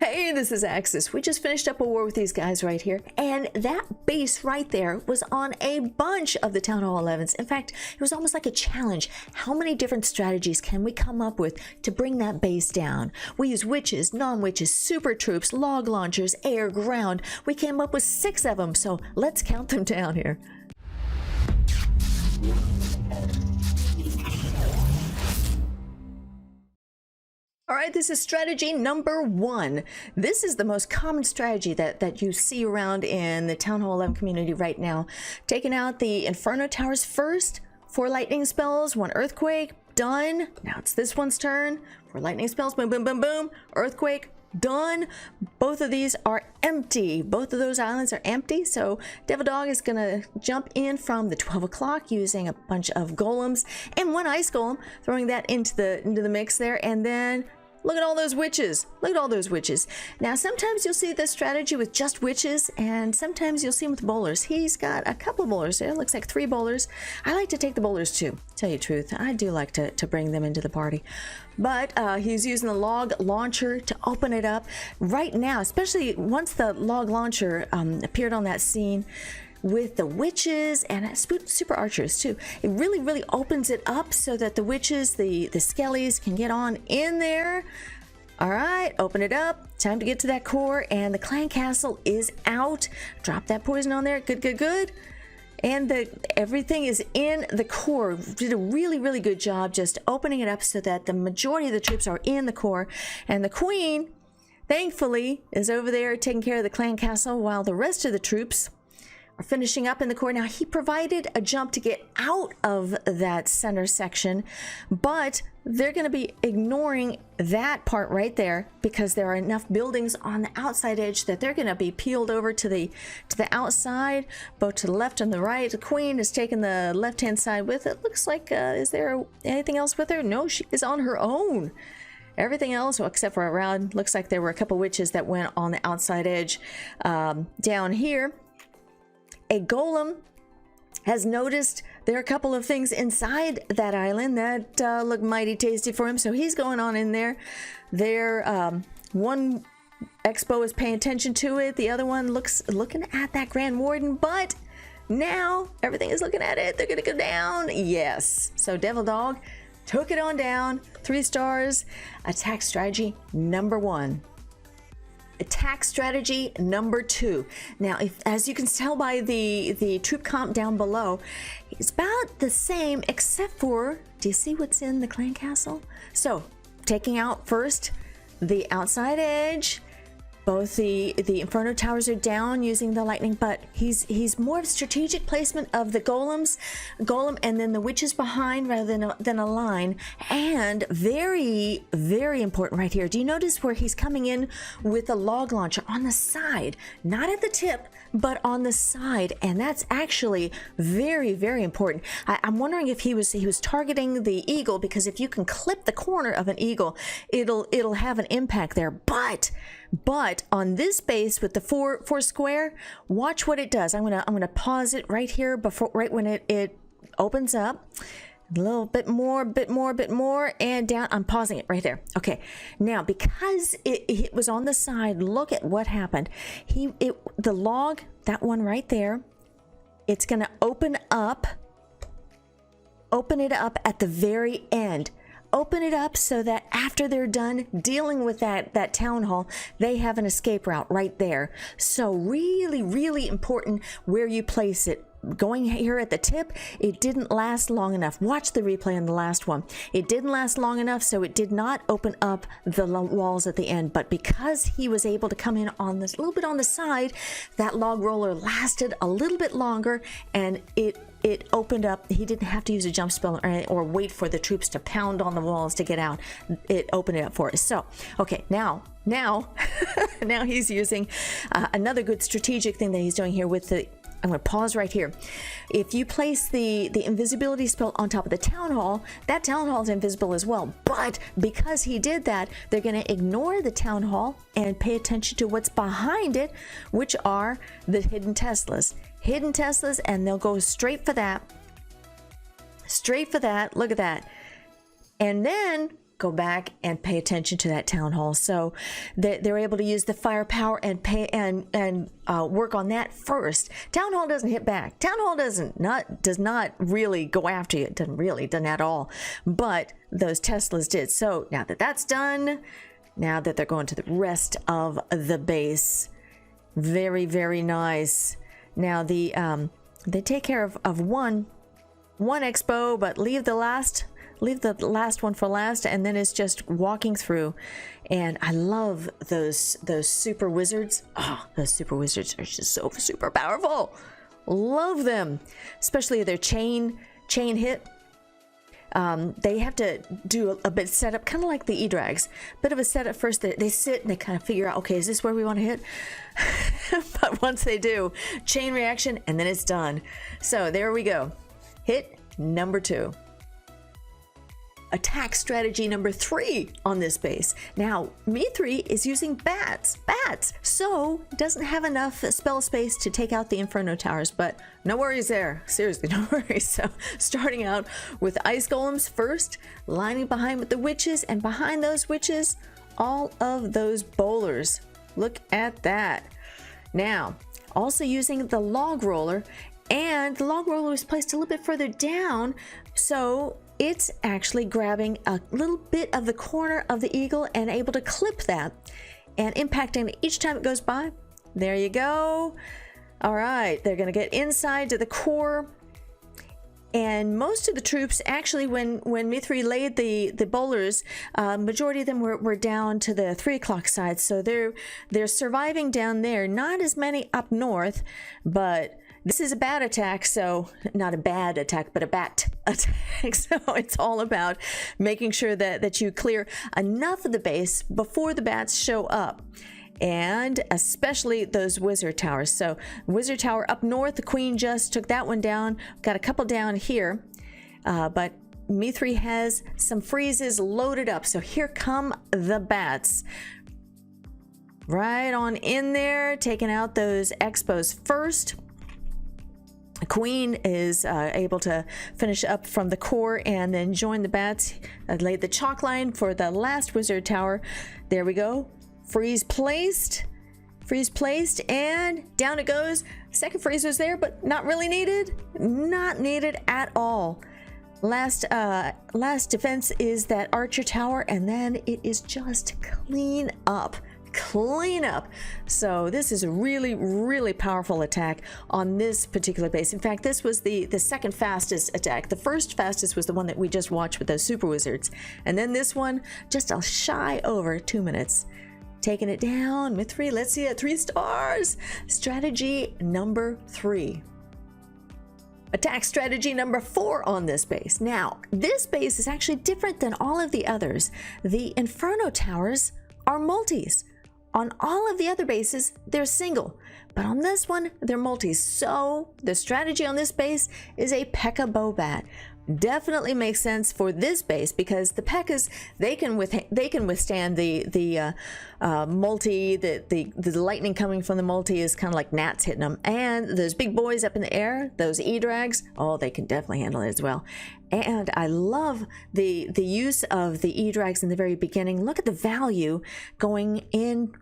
Hey, this is Axis. We just finished up a war with these guys right here, and that base right there was on a bunch of the Town Hall 11s. In fact, it was almost like a challenge. How many different strategies can we come up with to bring that base down? We use witches, non-witches, super troops, log launchers, air, ground. We came up with 6 of them, so let's count them down here. All right, this is strategy number 1. This is the most common strategy that you see around in the Town Hall 11 community right now. Taking out the Inferno Towers first, 4 lightning spells, 1 earthquake, done. Now it's this one's turn. 4 lightning spells, boom, boom, boom, boom, earthquake, done. Both of these are empty. Both of those islands are empty, so Devil Dog is gonna jump in from the 12 o'clock using a bunch of golems and 1 ice golem, throwing that into the mix there, and then look at all those witches. Look at all those witches. Now, sometimes you'll see this strategy with just witches, and sometimes you'll see him with bowlers. He's got a couple of bowlers there. Looks like 3 bowlers. I like to take the bowlers too, tell you the truth. I do like to bring them into the party. But he's using the log launcher to open it up. Right now, especially once the log launcher appeared on that scene, with the witches and super archers too, it really opens it up so that the witches, the skellies, can get on in there. All right, open it up. Time to get to that core, and the clan castle is out. Drop that poison on there. Good. And everything is in the core. Did a really good job just opening it up so that the majority of the troops are in the core, and the queen, thankfully, is over there taking care of the clan castle while the rest of the troops are finishing up in the core. Now, he provided a jump to get out of that center section, but they're going to be ignoring that part right there because there are enough buildings on the outside edge that they're going to be peeled over to the outside, both to the left and the right. The queen is taking the left-hand side with it. Looks like, is there anything else with her? No, she is on her own. Everything else, well, except for around, looks like there were a couple witches that went on the outside edge. Down here, a golem has noticed there are a couple of things inside that island that look mighty tasty for him, so he's going on in there. One expo is paying attention to it, the other one looking at that Grand Warden, but now everything is looking at it. They're gonna go down. Yes, so Devil Dog took it on down. 3 stars. Attack strategy number 1. Attack strategy number 2. Now, as you can tell by the troop comp down below, it's about the same except for, do you see what's in the clan castle? So, taking out first the outside edge. Both the Inferno Towers are down using the lightning, but he's more of strategic placement of the golem and then the witches behind rather than a line. And very important right here. Do you notice where he's coming in with a log launcher on the side, not at the tip, but on the side? And that's actually very important. I'm wondering if he was targeting the eagle, because if you can clip the corner of an eagle, it'll have an impact there. But on this base with the four square, watch what it does. I'm gonna pause it right here right when it opens up. A little bit more, and down. I'm pausing it right there. Okay, now because it was on the side, look at what happened. The log, that one right there, it's gonna open it up at the very end. Open it up so that after they're done dealing with that town hall, they have an escape route right there. So really important where you place it. Going here at the tip, it didn't last long enough. Watch the replay on the last one. It didn't last long enough, so it did not open up the walls at the end. But because he was able to come in on this little bit on the side, that log roller lasted a little bit longer, and it opened up. He didn't have to use a jump spell or wait for the troops to pound on the walls to get out. It opened it up for us. So, okay, now now he's using another good strategic thing that he's doing here with the, I'm going to pause right here. If you place the invisibility spell on top of the town hall, that town hall is invisible as well. But because he did that, they're going to ignore the town hall and pay attention to what's behind it, which are the hidden Teslas. Hidden Teslas, and they'll go straight for that. Straight for that. Look at that. And then go back and pay attention to that town hall. So they're able to use the firepower and work on that first. Town hall doesn't hit back. Town hall does not really go after you. It doesn't at all. But those Teslas did. So now that that's done, now that they're going to the rest of the base, very, very nice. Now they take care of one expo, but leave the last one for last, and then it's just walking through. And I love those super wizards. Oh, those super wizards are just so super powerful. Love them, especially their chain hit. They have to do a bit setup, kind of like the E-Drags. Bit of a setup first. They sit and they kind of figure out, okay, is this where we want to hit? But once they do, chain reaction, and then it's done. So there we go. Hit number 2. Attack strategy number 3 on this base. Now, Th11 is using bats, so doesn't have enough spell space to take out the Inferno Towers, but no worries there. Seriously, no worries. So, starting out with Ice Golems first, lining behind with the Witches, and behind those Witches, all of those Bowlers. Look at that. Now, also using the Log Roller, and the Log Roller is placed a little bit further down, so it's actually grabbing a little bit of the corner of the eagle and able to clip that and impacting it each time it goes by. There you go. All right, they're going to get inside to the core. And most of the troops, actually, when Th11 laid the bowlers, majority of them were down to the 3 o'clock side. So they're surviving down there. Not as many up north, but this is a bat attack, so not a bad attack, but a bat attack. So it's all about making sure that you clear enough of the base before the bats show up. And especially those wizard towers. So wizard tower up north, the queen just took that one down. Got a couple down here, but Th11 has some freezes loaded up. So here come the bats. Right on in there, taking out those expos first. Queen is able to finish up from the core and then join the bats. I laid the chalk line for the last wizard tower. There we go. Freeze placed, and down it goes. Second freeze was there, but not really needed. Not needed at all. Last defense is that archer tower, and then it is just clean up. So this is a really, really powerful attack on this particular base. In fact, this was the second fastest attack. The first fastest was the one that we just watched with those super wizards, and then this one just a shy over 2 minutes. Taking it down with 3. Let's see it. 3 stars. Strategy number 3. Attack strategy number 4 on this base. Now, this base is actually different than all of the others. The Inferno Towers are multis. On all of the other bases, they're single, but on this one, they're multis. So the strategy on this base is a P.E.K.K.A. Bowbat. Definitely makes sense for this base because the P.E.K.K.A.s, they can withstand the multi. The lightning coming from the multi is kind of like gnats hitting them, and those big boys up in the air, those E-Drags, oh, they can definitely handle it as well. And I love the use of the E-Drags in the very beginning. Look at the value going in.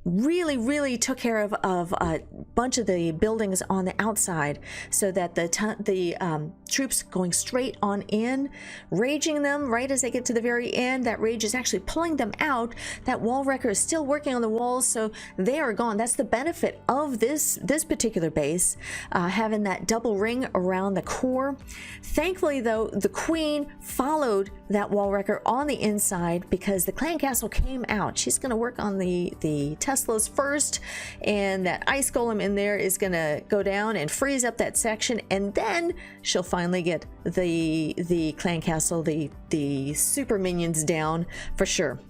Really took care of a bunch of the buildings on the outside, so that the troops going straight on in, raging them right as they get to the very end. That rage is actually pulling them out. That wall wrecker is still working on the walls, so they are gone. That's the benefit of this particular base, having that double ring around the core. Thankfully, though, the queen followed that wall wrecker on the inside because the clan castle came out. She's going to work on the Teslas first, and that ice golem in there is going to go down and freeze up that section, and then she'll finally get the clan castle, the super minions down for sure.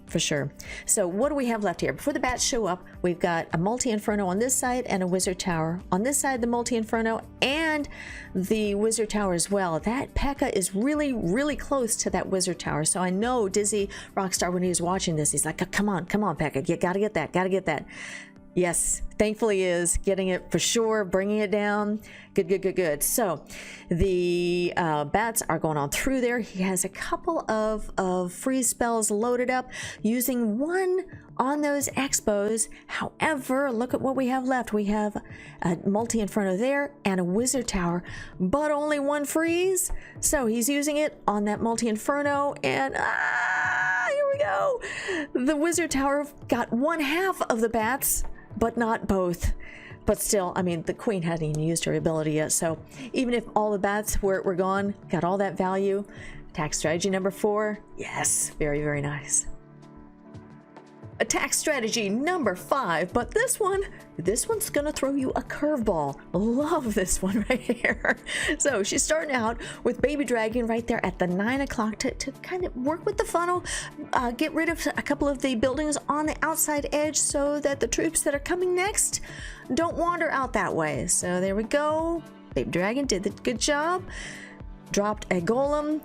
So what do we have left here? Before the bats show up, we've got a multi-inferno on this side and a wizard tower on this side, the multi-inferno and the wizard tower as well. That P.E.K.K.A. is really close to that wizard tower. So I know Dizzy Rockstar, when he was watching this, he's like, come on P.E.K.K.A, you gotta get that. Yes, thankfully is getting it for sure, bringing it down. Good, good, good, good. So the bats are going on through there. He has a couple of freeze spells loaded up, using one on those expos. However, look at what we have left. We have a multi-inferno there and a wizard tower, but only one freeze. So he's using it on that multi-inferno, and here we go. The wizard tower got one half of the bats, but not both. But still, I mean, the queen hadn't even used her ability yet, so even if all the bats were gone, got all that value. Attack strategy number 4, yes, very, very nice. Attack strategy number 5, but this one's gonna throw you a curveball. Love this one right here. So she's starting out with baby dragon right there at the 9 o'clock to kind of work with the funnel, get rid of a couple of the buildings on the outside edge so that the troops that are coming next don't wander out that way. So there we go. Baby dragon did the good job. Dropped a golem.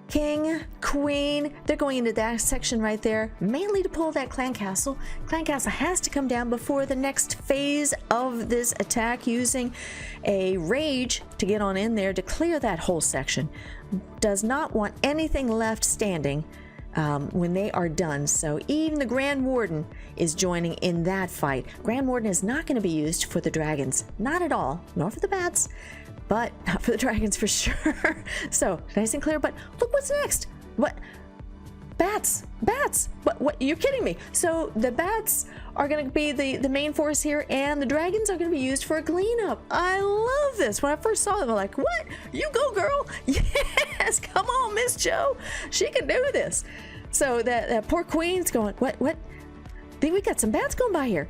King, queen, they're going into that section right there, mainly to pull that clan castle. Clan castle has to come down before the next phase of this attack, using a rage to get on in there to clear that whole section. Does not want anything left standing when they are done. So even the Grand Warden is joining in that fight. Grand Warden is not going to be used for the dragons, not at all, nor for the bats, but not for the dragons for sure. So nice and clear, but look what's next. What? Bats, what, you're kidding me. So the bats are going to be the main force here, and the dragons are going to be used for a cleanup. I love this. When I first saw them, I'm like, what? You go, girl. Yes, come on, Miss Joe. She can do this. So that poor queen's going, what? Then we got some bats going by here.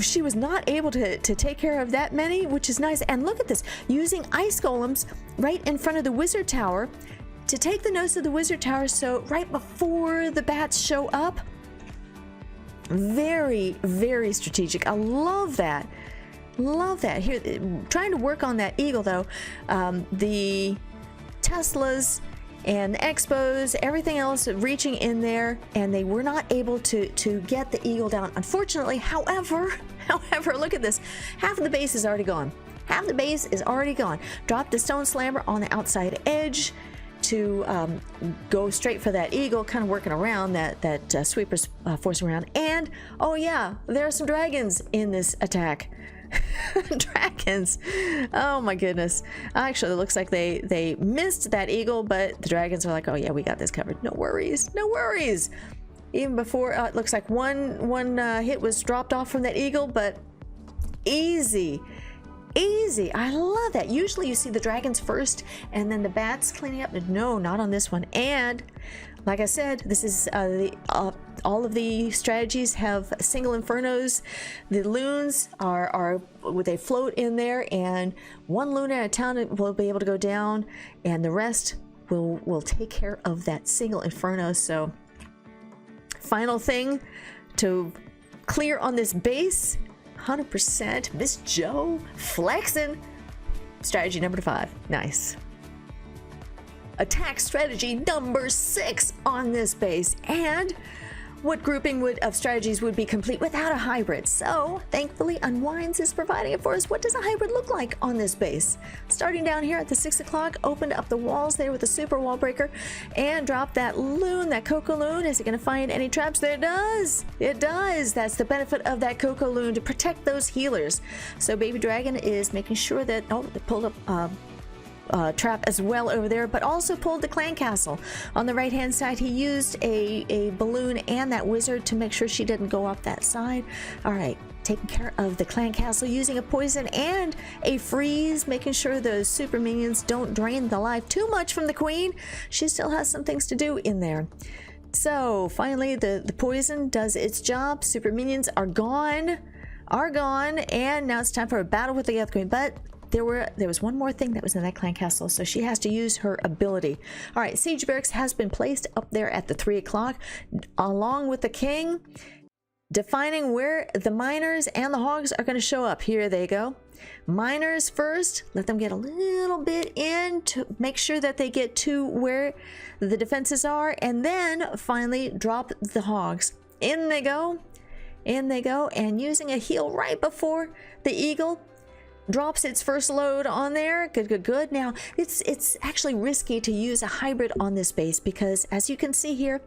She was not able to take care of that many, which is nice. And look at this, using ice golems right in front of the wizard tower to take the nose of the wizard tower, so right before the bats show up. Very, very strategic. I love that. Love that. Here, trying to work on that eagle though. The Teslas and the expos, everything else reaching in there, and they were not able to get the eagle down, unfortunately. However, look at this. Half of the base is already gone. Half the base is already gone. Drop the stone slammer on the outside edge to go straight for that eagle, kind of working around that sweeper's forcing around. And oh yeah, there are some dragons in this attack. Dragons, oh my goodness. Actually, it looks like they missed that eagle, but the dragons are like, oh yeah, we got this covered, no worries. Even before, it looks like one hit was dropped off from that eagle, but easy. I love that. Usually you see the dragons first and then the bats cleaning up. No, not on this one. And like I said, this is all of the strategies have single infernos. The loons they float in there, and one loon at a time will be able to go down, and the rest will take care of that single inferno. So final thing to clear on this base, 100%. Miss Joe flexing. Strategy number 5. Nice. Attack strategy number 6 on this base. And what grouping of strategies would be complete without a hybrid? So thankfully Unwinds is providing it for us. What does a hybrid look like on this base? Starting down here at the 6 o'clock, opened up the walls there with the super wall breaker and dropped that loon, that cocoa loon. Is it going to find any traps? There it does. It does. That's the benefit of that cocoa loon, to protect those healers. So baby dragon is making sure that, oh, they pulled up trap as well over there, but also pulled the clan castle. On the right hand side, he used a balloon and that wizard to make sure she didn't go off that side. All right, taking care of the clan castle, using a poison and a freeze, making sure those super minions don't drain the life too much from the queen. She still has some things to do in there. So finally the poison does its job. Super minions are gone, and now it's time for a battle with the other queen. But there was one more thing that was in that clan castle, so she has to use her ability. All right, siege barracks has been placed up there at the 3 o'clock, along with the king, defining where the miners and the hogs are going to show up. Here they go. Miners first, let them get a little bit in to make sure that they get to where the defenses are, and then finally drop the hogs. In they go. In they go, and using a heal right before the eagle drops its first load on there. Good, good, good. Now, it's actually risky to use a hybrid on this base because, as you can see here,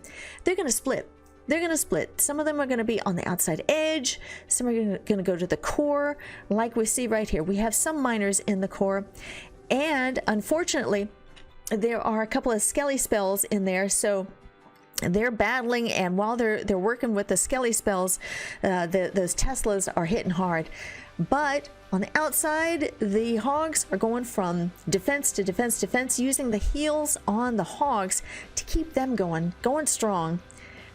they're going to split. They're going to split. Some of them are going to be on the outside edge. Some are going to go to the core, like we see right here. We have some miners in the core, and unfortunately, there are a couple of skelly spells in there, so they're battling, and while they're working with the skelly spells, those Teslas are hitting hard. But on the outside, the hogs are going from defense to defense, using the heals on the hogs to keep them going strong.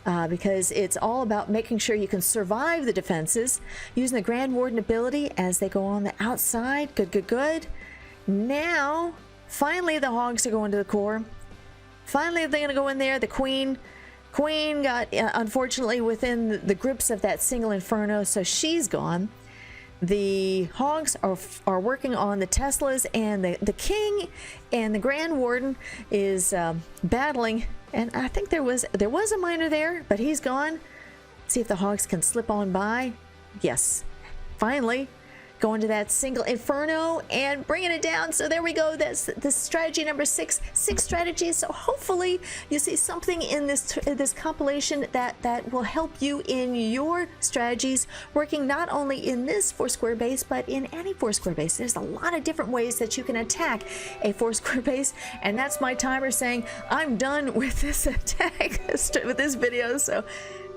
Because it's all about making sure you can survive the defenses, using the Grand Warden ability as they go on the outside. Good, good, good. Now, finally, the hogs are going to the core. Finally, they're going to go in there. The queen got, unfortunately, within the grips of that single inferno, so she's gone. The hogs are working on the Teslas, and the king and the Grand Warden is battling. And I think there was a miner there, but he's gone. See if the hogs can slip on by. Yes, finally going to that single inferno and bringing it down. So there we go. That's the strategy number 6 strategies. So hopefully you see something in this compilation that will help you in your strategies, working not only in this 4-square base but in any 4-square base. There's a lot of different ways that you can attack a 4-square base, and that's my timer saying I'm done with this attack with this video. So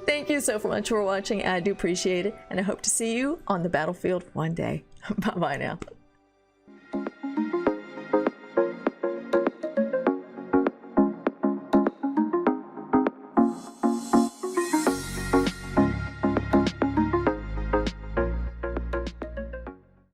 thank you so much for watching. I do appreciate it, and I hope to see you on the battlefield one day. Bye-bye now.